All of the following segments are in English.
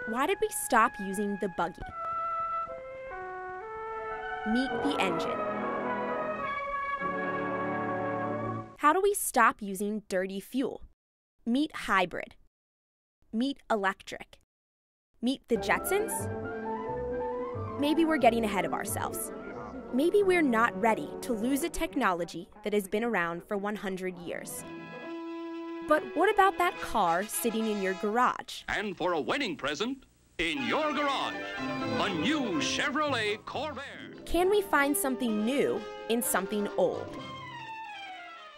Why did we stop using the buggy? Meet the engine. How do we stop using dirty fuel? Meet hybrid. Meet electric. Meet the Jetsons? Maybe we're getting ahead of ourselves. Maybe we're not ready to lose a technology that has been around for 100 years. But what about that car sitting in your garage? And for a wedding present, in your garage, a new Chevrolet Corvair. Can we find something new in something old?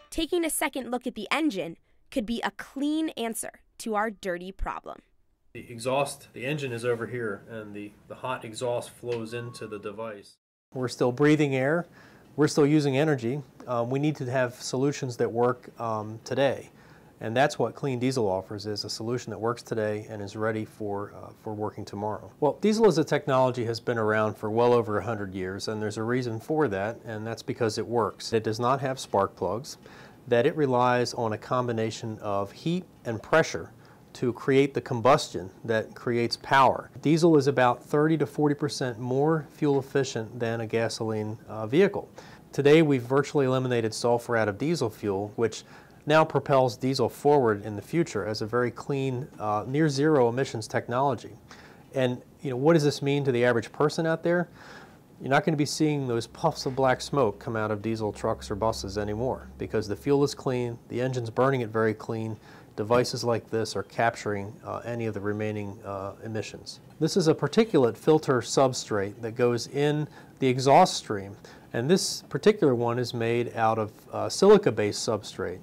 Taking a second look at the engine could be a clean answer to our dirty problem. The exhaust, the engine is over here, and the hot exhaust flows into the device. We're still breathing air. We're still using energy. We need to have solutions that work today. And that's what clean diesel offers, is a solution that works today and is ready for working tomorrow. Well, diesel as a technology has been around for well over 100 years, and there's a reason for that, and that's because it works. It does not have spark plugs, that it relies on a combination of heat and pressure to create the combustion that creates power. Diesel is about 30 to 40% more fuel efficient than a gasoline vehicle. Today we've virtually eliminated sulfur out of diesel fuel, which now propels diesel forward in the future as a very clean, near zero emissions technology. And what does this mean to the average person out there? You're not going to be seeing those puffs of black smoke come out of diesel trucks or buses anymore, because the fuel is clean, the engine's burning it very clean. Devices like this are capturing any of the remaining emissions. This is a particulate filter substrate that goes in the exhaust stream, and this particular one is made out of silica-based substrate.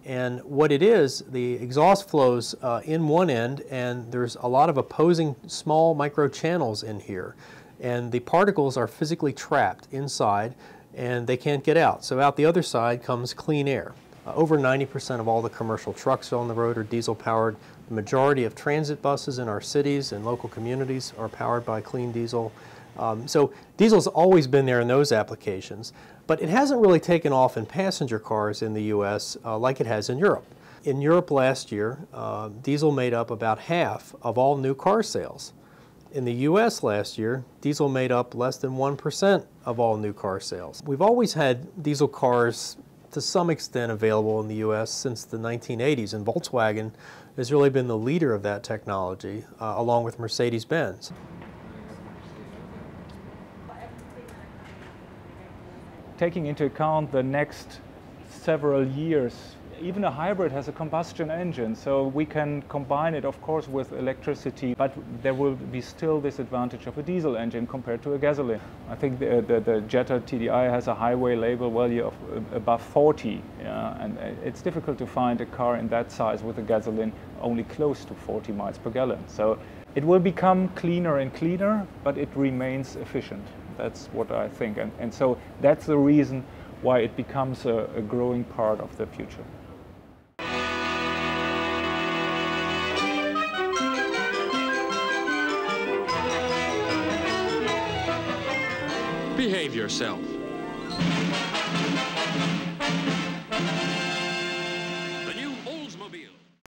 And what it is, the exhaust flows in one end, and there's a lot of opposing small micro channels in here, and the particles are physically trapped inside and they can't get out. So out the other side comes clean air. Over 90% of all the commercial trucks on the road are diesel powered. The majority of transit buses in our cities and local communities are powered by clean diesel. So diesel's always been there in those applications, but it hasn't really taken off in passenger cars in the US like it has in Europe. In Europe last year, diesel made up about half of all new car sales. In the US last year, diesel made up less than 1% of all new car sales. We've always had diesel cars to some extent available in the US since the 1980s, and Volkswagen has really been the leader of that technology, along with Mercedes-Benz. Taking into account the next several years, even a hybrid has a combustion engine, so we can combine it, of course, with electricity, but there will be still this advantage of a diesel engine compared to a gasoline. I think the Jetta TDI has a highway label value of above 40, and it's difficult to find a car in that size with a gasoline only close to 40 miles per gallon. So it will become cleaner and cleaner, but it remains efficient. That's what I think, and so that's the reason why it becomes a growing part of the future. Behave yourself.